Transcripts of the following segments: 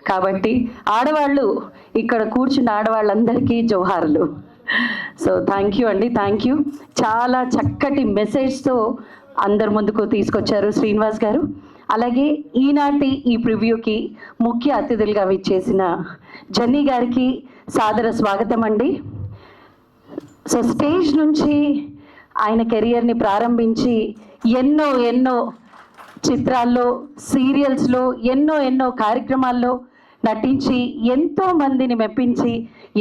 కాబట్టి ఆడవాళ్ళు ఇక్కడ కూర్చున్న ఆడవాళ్ళందరికీ జోహార్లు. సో థ్యాంక్ యూ అండి, థ్యాంక్ యూ. చాలా చక్కటి మెసేజ్తో అందరి ముందుకు తీసుకొచ్చారు శ్రీనివాస్ గారు. అలాగే ఈనాటి ఈ ప్రివ్యూకి ముఖ్య అతిథులుగా విచ్చేసిన జన్నీ గారికి సాదర స్వాగతం అండి. సో స్టేజ్ నుంచి ఆయన కెరియర్ని ప్రారంభించి ఎన్నో ఎన్నో చిత్రాల్లో, సీరియల్స్లో, ఎన్నో కార్యక్రమాల్లో నటించి ఎంతో మందిని మెప్పించి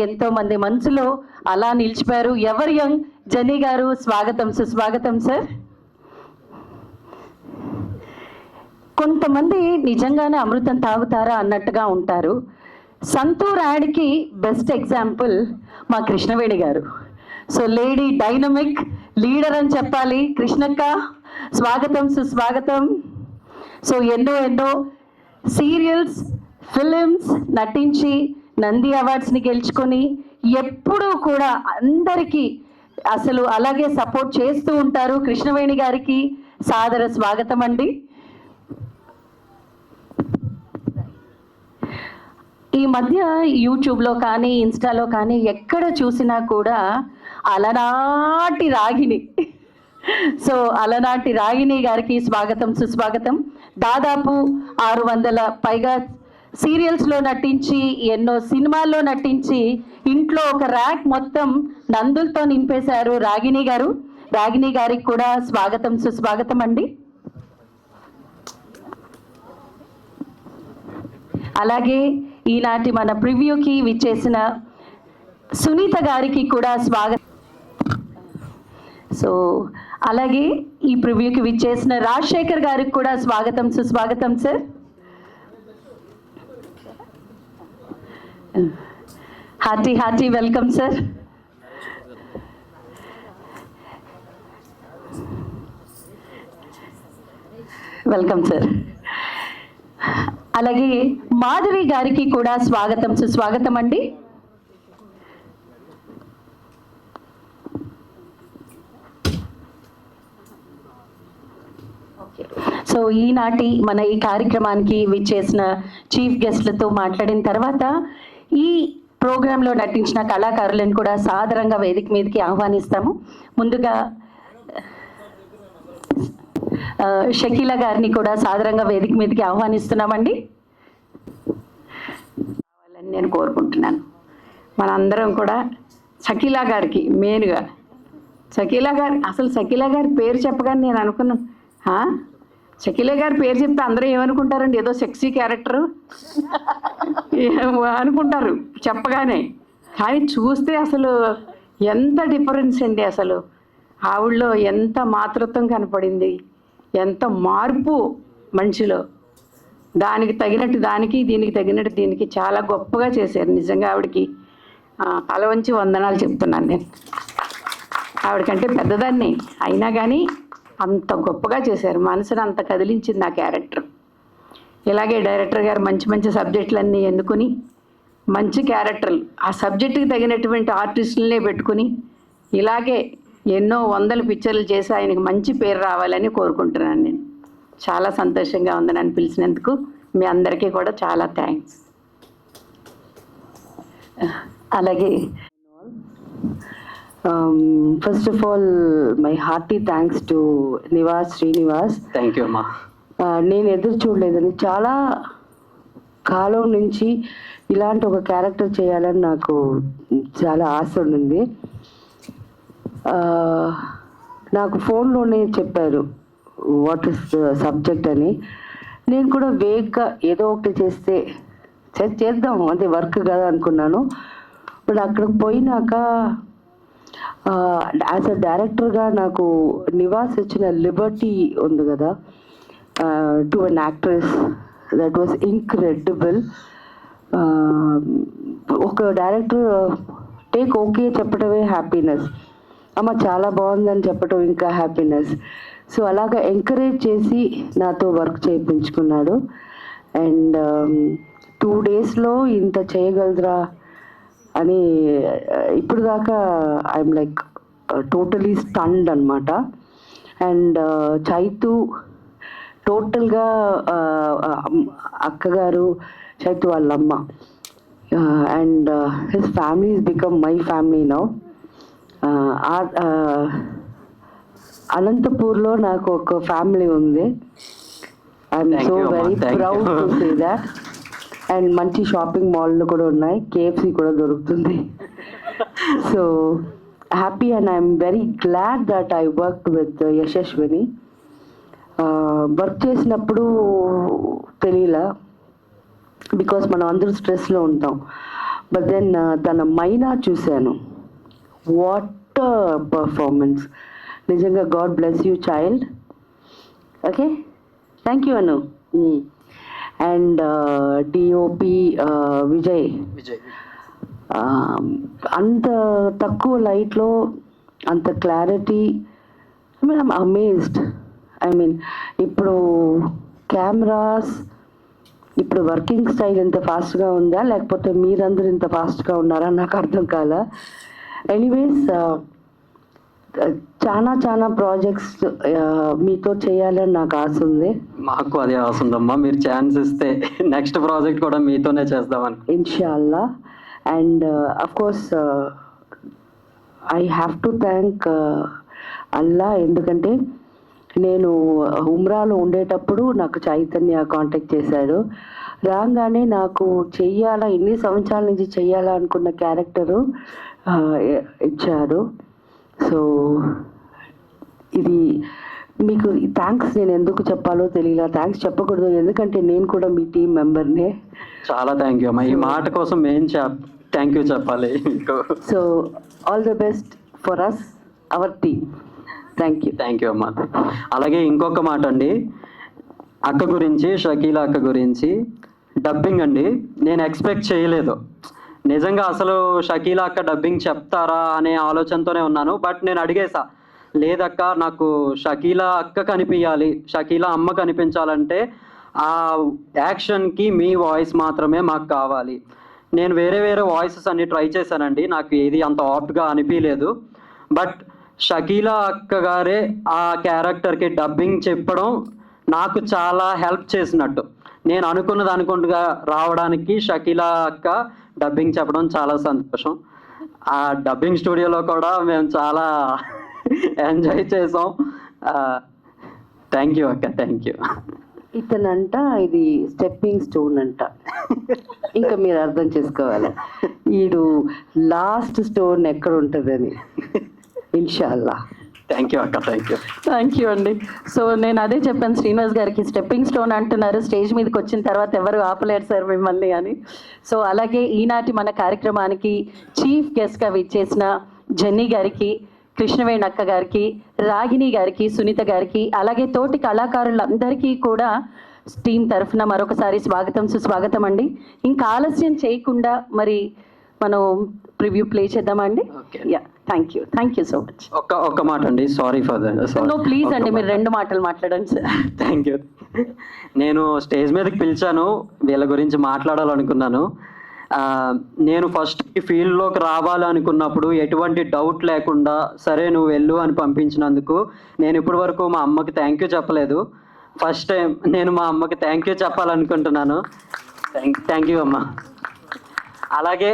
ఎంతో మంది మనసులో అలా నిలిచిపోయారు. ఎవర్ యంగ్ జనీ గారు, స్వాగతం, సుస్వాగతం సార్. కొంతమంది నిజంగానే అమృతం తాగుతారా అన్నట్టుగా ఉంటారు. సంతూర్ యాడ్కి బెస్ట్ ఎగ్జాంపుల్ మా కృష్ణవేణి గారు. సో లేడీ డైనమిక్ లీడర్ అని చెప్పాలి. కృష్ణక్క, స్వాగతం, సుస్వాగతం. సో ఎన్నో సీరియల్స్, ఫిలిమ్స్ నటించి నంది అవార్డ్స్ని గెలుచుకొని ఎప్పుడూ కూడా అందరికీ అసలు అలాగే సపోర్ట్ చేస్తూ ఉంటారు. కృష్ణవేణి గారికి సాదర స్వాగతం అండి. ఈ మధ్య యూట్యూబ్లో కానీ ఇన్స్టాలో కానీ ఎక్కడ చూసినా కూడా అలనాటి రాగిణి, సో అలనాటి రాగిణి గారికి స్వాగతం, సుస్వాగతం. దాదాపు 600 పైగా సీరియల్స్లో నటించి ఎన్నో సినిమాల్లో నటించి ఇంట్లో ఒక ర్యాక్ మొత్తం నందులతో నింపేశారు రాగిణి గారు. రాగిణి గారికి కూడా స్వాగతం, సుస్వాగతం అండి. అలాగే ఈనాటి మన ప్రివ్యూకి విచ్చేసిన సునీత గారికి కూడా స్వాగతం. సో అలాగే ఈ ప్రివ్యూకి విచ్చేసిన రాజశేఖర్ గారికి కూడా స్వాగతం, సుస్వాగతం sir. Hearty welcome sir. Welcome sir. అలాగే మాధవి గారికి కూడా స్వాగతం, సుస్వాగతం అండి. సో ఈనాటి మన ఈ కార్యక్రమానికి విచ్చేసిన చీఫ్ గెస్ట్లతో మాట్లాడిన తర్వాత ఈ ప్రోగ్రాంలో నటించిన కళాకారులను కూడా సాదరంగా వేదిక మీదకి ఆహ్వానిస్తాము. ముందుగా షకీలా గారిని కూడా సాదరంగా వేదిక మీదకి ఆహ్వానిస్తున్నామండి. నేను కోరుకుంటున్నాను. మనందరం కూడా షకీలా గారికి మెయిన్గా, షకీలా గారి పేరు చెప్పగానే నేను అనుకున్నాను, షకీలా గారి పేరు చెప్తే అందరూ ఏమనుకుంటారండి, ఏదో సెక్సీ క్యారెక్టర్ అనుకుంటారు చెప్పగానే. కానీ చూస్తే అసలు ఎంత డిఫరెన్స్ అండి. అసలు ఆవిడలో ఎంత మాతృత్వం కనపడింది, ఎంత మార్పు మనిషిలో. దానికి తగినట్టు దానికి, దీనికి తగినట్టు దీనికి చాలా గొప్పగా చేశారు. నిజంగా ఆవిడకి తల వంచి వందనాలు చెప్తున్నాను నేను. ఆవిడకంటే పెద్దదాన్ని అయినా కానీ అంత గొప్పగా చేశారు. మనసుని అంత కదిలించింది ఆ క్యారెక్టర్. ఇలాగే డైరెక్టర్ గారు మంచి సబ్జెక్టులన్నీ ఎన్నుకొని మంచి క్యారెక్టర్లు, ఆ సబ్జెక్టుకి తగినటువంటి ఆర్టిస్టులనే పెట్టుకుని ఇలాగే ఎన్నో 100 పిక్చర్లు చేసి ఆయనకి మంచి పేరు రావాలని కోరుకుంటున్నాను నేను. చాలా సంతోషంగా ఉంది నన్ను పిలిచినందుకు. మీ అందరికీ కూడా చాలా థ్యాంక్స్. అలాగే first of all my hearty thanks to Srinivas. Thank you అమ్మా. నేను ఎదురు చూడలేదని, చాలా కాలం నుంచి ఇలాంటి ఒక క్యారెక్టర్ చేయాలని నాకు చాలా ఆశ ఉంది. నాకు ఫోన్లోనే చెప్పారు వాట్ ఇస్ సబ్జెక్ట్ అని. నేను కూడా వేగ్గా ఏదో ఒకటి చేద్దాం అదే వర్క్ కదా అనుకున్నాను. బట్ అక్కడికి పోయినాక యాజ్ అ డైరెక్టర్గా నాకు నివాస్ ఇచ్చిన లిబర్టీ ఉంది కదా to an actress, that was incredible. ఒక డైరెక్టర్ టేక్ ఓకే చెప్పడమే హ్యాపీనెస్, అమ్మ చాలా బాగుందని చెప్పడం ఇంకా హ్యాపీనెస్. సో అలాగా ఎంకరేజ్ చేసి నాతో వర్క్ చేయించుకున్నాడు. అండ్ 2 daysలో ఇంత చేయగలరా అని ఇప్పుడు దాకా ఐఎమ్ లైక్ టోటలీ స్టన్డ్ అనమాట. అండ్ చైతు టోటల్గా అక్కగారు, చైతు వాళ్ళమ్మ, and his family is become my family now. అనంతపూర్లో నాకు ఒక ఫ్యామిలీ ఉంది. I'm so very proud to say that. And మంచి షాపింగ్ మాల్లు కూడా ఉన్నాయి, కేఎఫ్సి కూడా దొరుకుతుంది. So happy and I'm very glad that I worked with Yashaswini. Work చేసినప్పుడు తెలియలా, బికాస్ మనం అందరూ స్ట్రెస్లో ఉంటాం. బట్ దెన్ తన మైనా చూశాను, వాట్ పర్ఫార్మెన్స్. నిజంగా God bless you child. Okay, thank you Anu. And DOP Vijay, అంత తక్కువ లైట్లో అంత clarity. I mean I'm amazed. I mean ఇప్పుడు కెమెరాస్, ఇప్పుడు వర్కింగ్ స్టైల్ ఎంత ఫాస్ట్గా ఉందా, లేకపోతే మీరందరూ ఇంత ఫాస్ట్గా ఉన్నారా నాకు అర్థం కాల. ఎనీవేస్, చాలా ప్రాజెక్ట్స్ మీతో చేయాలని నాకు ఆశ ఉంది. మాకు అదే ఆశ ఉందమ్మా, మీరు ఛాన్స్ ఇస్తే నెక్స్ట్ ప్రాజెక్ట్ కూడా మీతోనే చేద్దామని. ఇన్షాల్లా. And of course I have to thank Allah, ఎందుకంటే నేను ఉమ్రాలో ఉండేటప్పుడు నాకు చైతన్య కాంటాక్ట్ చేశాడు. రాగానే నాకు చెయ్యాలా, ఎన్ని సంవత్సరాల నుంచి చెయ్యాలా అనుకున్న క్యారెక్టరు ఇచ్చారు. సో ఇది మీకు థ్యాంక్స్ నేను ఎందుకు చెప్పాలో తెలియలా. థ్యాంక్స్ చెప్పకూడదు, ఎందుకంటే నేను కూడా మీ టీం మెంబర్నే. చాలా థ్యాంక్ యూ అమ్మా, ఈ మాట కోసం మేము థ్యాంక్ యూ చెప్పాలి. So all the best for us, our team. Thank you అమ్మా. అలాగే ఇంకొక మాట అండి, అక్క గురించి, షకీలా అక్క గురించి డబ్బింగ్ అండి, నేను ఎక్స్పెక్ట్ చేయలేదు నిజంగా. అసలు షకీలా అక్క డబ్బింగ్ చెప్తారా అనే ఆలోచనతోనే ఉన్నాను. బట్ నేను అడిగేసా, లేదక్క నాకు షకీలా అక్క కనిపించాలి, షకీలా అమ్మ కనిపించాలంటే ఆ యాక్షన్కి మీ వాయిస్ మాత్రమే మాకు కావాలి. నేను వేరే వాయిసెస్ అన్ని ట్రై చేశానండి, నాకు ఏది అంత ఆప్ట్గా అనిపించలేదు. బట్ షకీలా అక్క గారే ఆ క్యారెక్టర్కి డబ్బింగ్ చెప్పడం నాకు చాలా హెల్ప్ చేసినట్టు. నేను అనుకున్నగా రావడానికి షకీలా అక్క డబ్బింగ్ చెప్పడం చాలా సంతోషం. ఆ డబ్బింగ్ స్టూడియోలో కూడా మేము చాలా ఎంజాయ్ చేసాం. థ్యాంక్ యూ అక్క, థ్యాంక్ యూ. ఇతనంట ఇది స్టెప్పింగ్ స్టోన్ అంట, ఇంకా మీరు అర్థం చేసుకోవాలి ఈడు లాస్ట్ స్టోన్ ఎక్కడ ఉంటుందని. ఇన్షాల్లా. థ్యాంక్ యూ అక్క, థ్యాంక్ యూ అండి. సో నేను అదే చెప్పాను శ్రీనివాస్ గారికి, స్టెప్పింగ్ స్టోన్ అంటున్నారు, స్టేజ్ మీదకి వచ్చిన తర్వాత ఎవరు ఆపలేరు సార్ మిమ్మల్ని అని. సో అలాగే ఈనాటి మన కార్యక్రమానికి చీఫ్ గెస్ట్గా విచ్చేసిన జెన్నీ గారికి, కృష్ణవేణి అక్క గారికి, రాగిణి గారికి, సునీత గారికి, అలాగే తోటి కళాకారులందరికీ కూడా టీం తరఫున మరొకసారి స్వాగతం, సుస్వాగతం అండి. ఇంకా ఆలస్యం చేయకుండా మరి మనం ప్రివ్యూ ప్లే చేద్దామండి. Yeah, thank you so much. ఒక్క మాట అండి, sorry for that. No please అండి, మీరు 2 మాటలు మాట్లాడండి సార్. Thank you. నేను స్టేజ్ మీదకి పిలిచాను, వీళ్ళ గురించి మాట్లాడాలనుకున్నాను. నేను ఫస్ట్ ఈ ఫీల్డ్లోకి రావాలనుకున్నప్పుడు ఎటువంటి డౌట్ లేకుండా సరే నువ్వు వెళ్ళు అని పంపించినందుకు నేను ఇప్పటి వరకు మా అమ్మకి థ్యాంక్ యూ చెప్పలేదు. ఫస్ట్ టైం నేను మా అమ్మకి థ్యాంక్ యూ చెప్పాలనుకుంటున్నాను. థ్యాంక్ యూ అమ్మ. అలాగే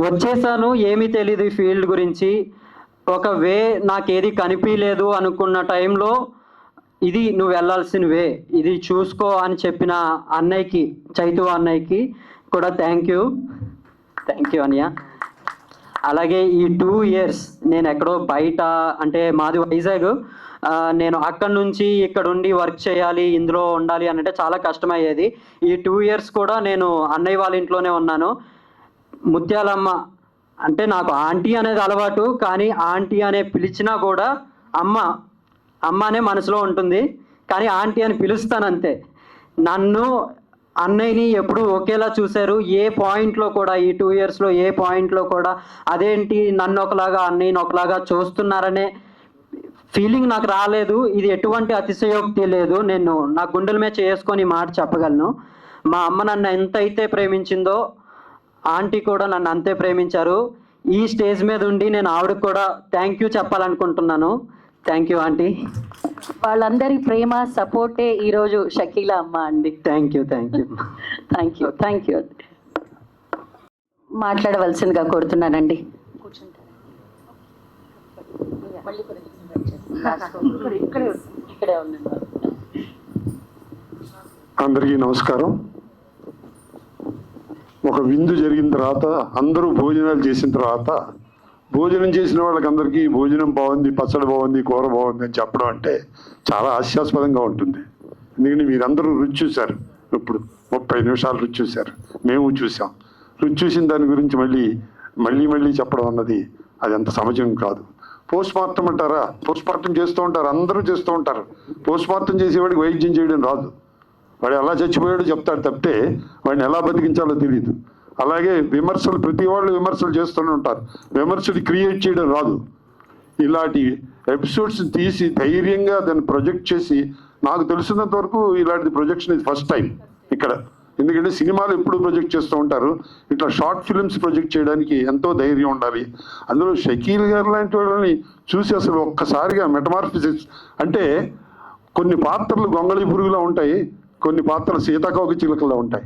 వచ్చేసాను, ఏమీ తెలీదు ఈ ఫీల్డ్ గురించి, ఒక వే నాకేది కనిపించలేదు అనుకున్న టైంలో ఇది నువ్వు వెళ్ళాల్సిన వే, ఇది చూసుకో అని చెప్పిన అన్నయ్యకి, చైతు అన్నయ్యకి కూడా థ్యాంక్ యూ అన్నయ్య. అలాగే ఈ 2 years నేను ఎక్కడో బయట, అంటే మాది వైజాగ్, నేను అక్కడి నుంచి ఇక్కడ ఉండి వర్క్ చేయాలి, ఇందులో ఉండాలి అంటే చాలా కష్టమయ్యేది. ఈ 2 years కూడా నేను అన్నయ్య వాళ్ళ ఇంట్లోనే ఉన్నాను. ముత్యాలమ్మ అంటే నాకు ఆంటీ అనేది అలవాటు, కానీ ఆంటీ అనే పిలిచినా కూడా అమ్మ అనే మనసులో ఉంటుంది, కానీ ఆంటీ అని పిలుస్తాను అంతే. నన్ను అన్నయ్యని ఎప్పుడు ఒకేలా చూశారు, ఏ పాయింట్లో కూడా ఈ 2 yearsలో ఏ పాయింట్లో కూడా అదేంటి నన్ను ఒకలాగా అన్నయ్యని ఒకలాగా చూస్తున్నారనే ఫీలింగ్ నాకు రాలేదు. ఇది ఎటువంటి అతిశయోక్తి లేదు, నేను నా గుండెల మీద చేసుకొని మాట చెప్పగలను. మా అమ్మ నన్ను ఎంతైతే ప్రేమించిందో ఆంటీ కూడా నన్ను అంతే ప్రేమించారు. ఈ స్టేజ్ మీద ఉండి నేను ఆవిడకు కూడా థ్యాంక్ యూ చెప్పాలనుకుంటున్నాను. Thank you aunty. వాళ్ళందరి ప్రేమ సపోర్టే ఈరోజు షకీలా అమ్మ అండి. Thank you. Thank you. మాట్లాడవలసిందిగా కోరుతున్నానండి. అందరికీ నమస్కారం. ఒక విందు జరిగిన తర్వాత అందరూ భోజనాలు చేసిన తర్వాత భోజనం చేసిన వాళ్ళకందరికీ భోజనం బాగుంది, పచ్చడి బాగుంది, కూర బాగుంది అని చెప్పడం అంటే చాలా హాస్యాస్పదంగా ఉంటుంది. ఎందుకంటే మీరందరూ రుచి చూశారు, ఇప్పుడు 30 నిమిషాలు రుచి చూశారు, మేము చూసాం. రుచి చూసిన దాని గురించి మళ్ళీ చెప్పడం అన్నది అది అంత సహజం కాదు. పోస్ట్ మార్టం అంటారా, పోస్ట్ మార్టం చేస్తూ ఉంటారు, అందరూ చేస్తూ ఉంటారు. పోస్ట్ మార్టం చేసేవాడికి వైద్యం చేయడం రాదు. వాడు ఎలా చచ్చిపోయాడో చెప్తాడు తప్పితే వాడిని ఎలా బతికించాలో తెలియదు. అలాగే విమర్శలు, ప్రతి వాళ్ళు విమర్శలు చేస్తూనే ఉంటారు, విమర్శలు క్రియేట్ చేయడం రాదు. ఇలాంటి ఎపిసోడ్స్ తీసి ధైర్యంగా దాన్ని ప్రొజెక్ట్ చేసి, నాకు తెలిసినంత వరకు ఇలాంటి ప్రొజెక్షన్ ఇది ఫస్ట్ టైం ఇక్కడ. ఎందుకంటే సినిమాలు ఎప్పుడు ప్రొజెక్ట్ చేస్తూ ఉంటారు, ఇట్లా షార్ట్ ఫిల్మ్స్ ప్రొజెక్ట్ చేయడానికి ఎంతో ధైర్యం ఉండాలి. అందులో షకీల్ గారు లాంటి వాళ్ళని చూసి అసలు ఒక్కసారిగా మెటమార్ఫిసిస్ అంటే, కొన్ని పాత్రలు గొంగళి పురుగులా ఉంటాయి, కొన్ని పాత్రలు సీతాకోక చిలుకలా ఉంటాయి.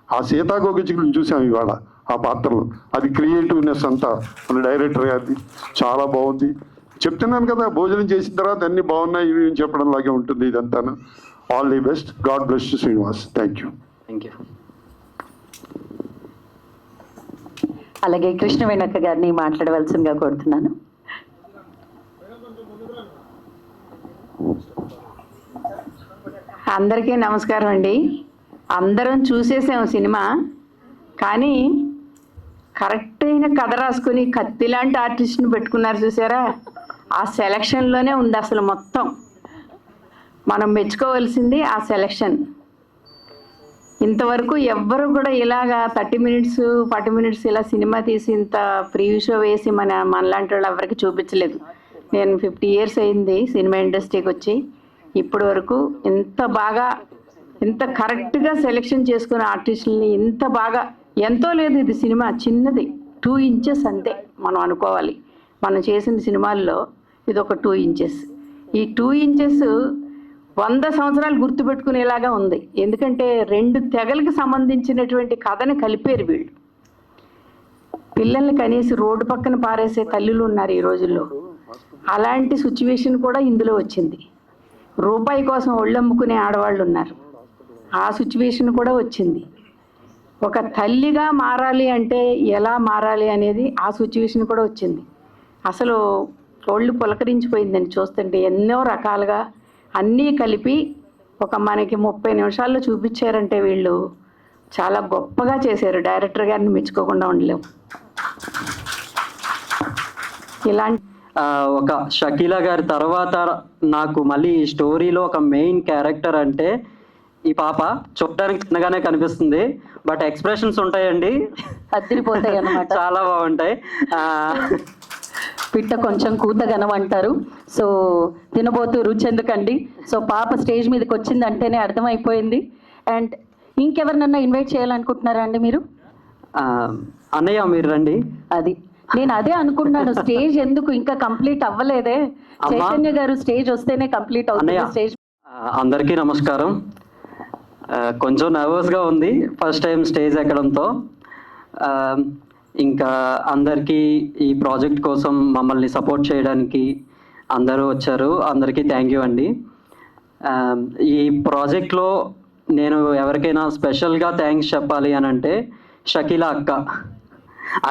ఆ సీతాకోక చిలుకలు చూసాం ఇవాళ ఆ పాత్రలు. అది క్రియేటివ్నెస్ అంతా మన డైరెక్టర్ గారిది చాలా బాగుంది. చెప్తున్నాను కదా, భోజనం చేసిన తర్వాత అన్ని బాగున్నాయి ఇవి చెప్పడం లాగే ఉంటుంది ఇదంతాను. All the best. God bless you Srinivas. Thank you. అలాగే కృష్ణవేణక్క గారిని మాట్లాడవలసిందిగా కోరుతున్నాను. అందరికీ నమస్కారం అండి. అందరం చూసేసాం సినిమా, కానీ కరెక్ట్ అయిన కథ రాసుకుని కత్తి లాంటి ఆర్టిస్ట్ని పెట్టుకున్నారు చూసారా, ఆ సెలక్షన్లోనే ఉంది అసలు మొత్తం. మనం మెచ్చుకోవాల్సింది ఆ సెలక్షన్. ఇంతవరకు ఎవ్వరు కూడా ఇలాగా 30 మినిట్స్ 40 మినిట్స్ ఇలా సినిమా తీసి ఇంత ప్రివ్యూ షో వేసి మనలాంటి వాళ్ళు ఎవరికి చూపించలేదు. నేను 50 ఇయర్స్ అయింది సినిమా ఇండస్ట్రీకి వచ్చి. ఇప్పటి వరకు ఇంత బాగా, ఇంత కరెక్ట్గా సెలెక్షన్ చేసుకున్న ఆర్టిస్టులని ఇంత బాగా ఎంతో లేదు. ఇది సినిమా చిన్నది, 2 ఇంచెస్ అంతే మనం అనుకోవాలి. మనం చేసిన సినిమాల్లో ఇది ఒక 2 ఇంచెస్. ఈ 2 ఇంచెస్ 100 సంవత్సరాలు గుర్తుపెట్టుకునేలాగా ఉంది. ఎందుకంటే 2 తెగలకు సంబంధించినటువంటి కథని కలిపారు వీళ్ళు. పిల్లల్ని కనీసం రోడ్డు పక్కన పారేసే తల్లులు ఉన్నారు ఈ రోజుల్లో. అలాంటి సిచ్యువేషన్ కూడా ఇందులో వచ్చింది. రూపాయి కోసం ఒళ్ళమ్ముకునే ఆడవాళ్ళు ఉన్నారు, ఆ సిచ్యువేషన్ కూడా వచ్చింది. ఒక తల్లిగా మారాలి అంటే ఎలా మారాలి అనేది ఆ సిచ్యువేషన్ కూడా వచ్చింది. అసలు ఒళ్ళు పులకరించిపోయిందని చూస్తుంటే. ఎన్నో రకాలుగా అన్నీ కలిపి ఒక మనకి 30 నిమిషాల్లో చూపించారంటే వీళ్ళు చాలా గొప్పగా చేశారు. డైరెక్టర్ గారిని మెచ్చుకోకుండా ఉండలేము. ఇలాంటి ఒక షకీలా గారి తర్వాత నాకు మళ్ళీ ఈ స్టోరీలో ఒక మెయిన్ క్యారెక్టర్ అంటే ఈ పాప. చూడడానికి చిన్నగానే కనిపిస్తుంది, బట్ ఎక్స్ప్రెషన్స్ ఉంటాయండి, అదిరిపోతాయి అన్నమాట. చాలా బాగుంటాయి. పిట్ట కొంచెం కూతగనం అంటారు. సో తినబోతూ రుచి ఎందుకండి. సో పాప స్టేజ్ మీదకి వచ్చిందంటేనే అర్థమైపోయింది. అండ్ ఇంకెవరినన్నా ఇన్వైట్ చేయాలనుకుంటున్నారా అండి మీరు? అన్నయ్య మీరు రండి. అది నేను అదే అనుకున్నాను, స్టేజ్ ఎందుకు ఇంకా కంప్లీట్ అవ్వలేదే. చైతన్య గారు స్టేజ్ వస్తేనే కంప్లీట్ అవుతుంది స్టేజ్. అందరికీ నమస్కారం. కొంచెం నర్వస్గా ఉంది ఫస్ట్ టైం స్టేజ్ ఎక్కడంతో. ఇంకా అందరికీ ఈ ప్రాజెక్ట్ కోసం మమ్మల్ని సపోర్ట్ చేయడానికి అందరూ వచ్చారు, అందరికీ థ్యాంక్ యూ అండి. ఈ ప్రాజెక్ట్లో నేను ఎవరికైనా స్పెషల్గా థ్యాంక్స్ చెప్పాలి అని అంటే షకీలా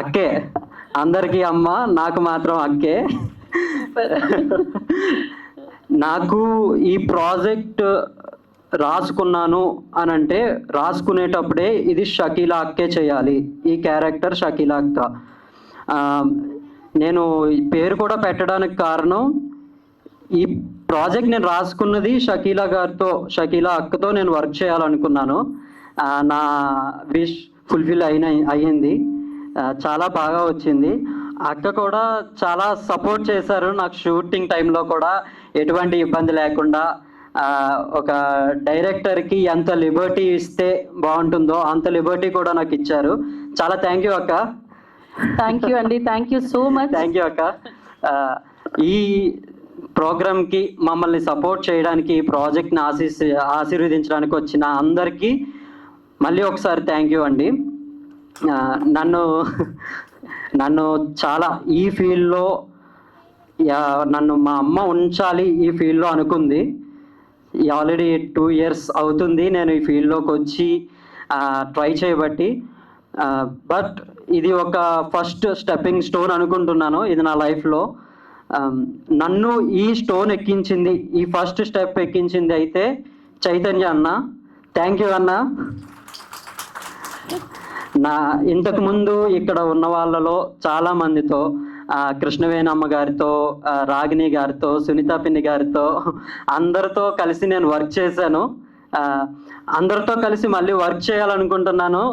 అక్కే. అందరికీ అమ్మ, నాకు మాత్రం అక్కే. నాకు ఈ ప్రాజెక్ట్ రాసుకున్నాను అని అంటే రాసుకునేటప్పుడే ఇది షకీలా అక్కే చేయాలి, ఈ క్యారెక్టర్ షకీలా అక్క. నేను ఈ పేరు కూడా పెట్టడానికి కారణం, ఈ ప్రాజెక్ట్ నేను రాసుకున్నది షకీలా గారితో, షకీలా అక్కతో నేను వర్క్ చేయాలనుకున్నాను. నా విష్ ఫుల్ఫిల్ అయ్యింది. చాలా బాగా వచ్చింది. అక్క కూడా చాలా సపోర్ట్ చేశారు నాకు షూటింగ్ టైంలో కూడా, ఎటువంటి ఇబ్బంది లేకుండా. ఒక డైరెక్టర్కి ఎంత లిబర్టీ ఇస్తే బాగుంటుందో అంత లిబర్టీ కూడా నాకు ఇచ్చారు. చాలా థ్యాంక్ యూ అక్క. థ్యాంక్ యూ అండి, thank you so much. Thank you అక్క. ఈ ప్రోగ్రామ్కి మమ్మల్ని సపోర్ట్ చేయడానికి, ఈ ప్రాజెక్ట్ని ఆశీర్వదించడానికి వచ్చిన అందరికీ మళ్ళీ ఒకసారి థ్యాంక్ యూ అండి. నన్ను చాలా ఈ ఫీల్డ్లో నన్ను మా అమ్మ ఉంచాలి ఈ ఫీల్డ్లో అనుకుంది. ఆల్రెడీ 2 years అవుతుంది నేను ఈ ఫీల్డ్లోకి వచ్చి ట్రై చేయబట్టి. బట్ ఇది ఒక ఫస్ట్ స్టెప్పింగ్ స్టోన్ అనుకుంటున్నాను ఇది నా లైఫ్లో. నన్ను ఈ స్టోన్ ఎక్కించింది, ఈ ఫస్ట్ స్టెప్ ఎక్కించింది అయితే చైతన్య అన్న. థ్యాంక్ యూ అన్న. ఇంతకు ముందు ఇక్కడ ఉన్న వాళ్ళలో చాలా మందితో, కృష్ణవేణమ్మ గారితో, రాగిణి గారితో, సునీత పిన్ని గారితో, అందరితో కలిసి నేను వర్క్ చేశాను. అందరితో కలిసి మళ్ళీ వర్క్ చేయాలనుకుంటున్నాను.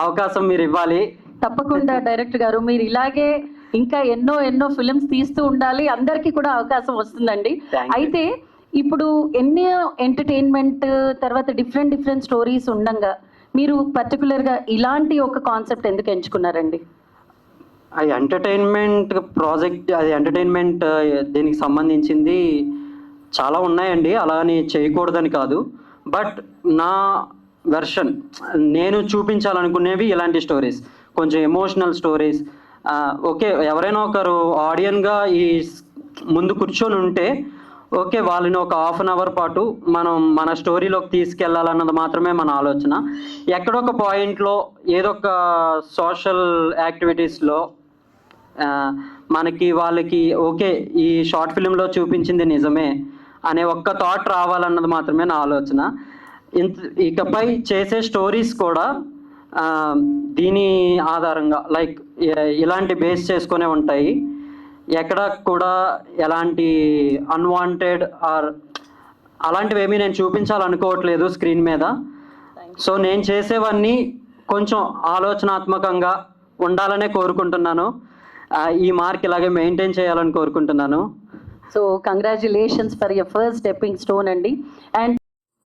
అవకాశం మీరు ఇవ్వాలి. తప్పకుండా డైరెక్టర్ గారు, మీరు ఇలాగే ఇంకా ఎన్నో ఫిలిమ్స్ తీస్తూ ఉండాలి, అందరికీ కూడా అవకాశం వస్తుందండి. Thank you. అయితే ఇప్పుడు ఎన్నో ఎంటర్టైన్మెంట్ తర్వాత డిఫరెంట్ స్టోరీస్ ఉండంగా మీరు పర్టికులర్గా ఇలాంటి ఒక కాన్సెప్ట్ ఎందుకు ఎంచుకున్నారండి? అది ఎంటర్టైన్మెంట్ ప్రాజెక్ట్, అది ఎంటర్టైన్మెంట్ దీనికి సంబంధించింది చాలా ఉన్నాయండి, అలా అని చేయకూడదని కాదు. బట్ నా వెర్షన్ నేను చూపించాలనుకునేవి ఇలాంటి స్టోరీస్, కొంచెం ఎమోషనల్ స్టోరీస్. ఓకే, ఎవరైనా ఒకరు ఆడియన్గా ఈ ముందు కూర్చొని ఉంటే ఓకే, వాళ్ళని ఒక 1/2 hour పాటు మనం మన స్టోరీలోకి తీసుకెళ్లాలన్నది మాత్రమే మన ఆలోచన. ఎక్కడొక పాయింట్లో ఏదో ఒక సోషల్ యాక్టివిటీస్లో మనకి వాళ్ళకి ఓకే ఈ షార్ట్ ఫిలింలో చూపించింది నిజమే అనే ఒక్క థాట్ రావాలన్నది మాత్రమే నా ఆలోచన. ఇకపై చేసే స్టోరీస్ కూడా దీని ఆధారంగా లైక్ ఇలాంటి బేస్ చేసుకునే ఉంటాయి. ఎక్కడ కూడా ఎలాంటి అన్వాంటెడ్ ఆర్ అలాంటివి ఏమీ నేను చూపించాలనుకోవట్లేదు స్క్రీన్ మీద. సో నేను చేసేవన్నీ కొంచెం ఆలోచనాత్మకంగా ఉండాలనే కోరుకుంటున్నాను. ఈ మార్క్ ఇలాగే మెయింటైన్ చేయాలని కోరుకుంటున్నాను. So congratulations for your first stepping stone అండి. అండ్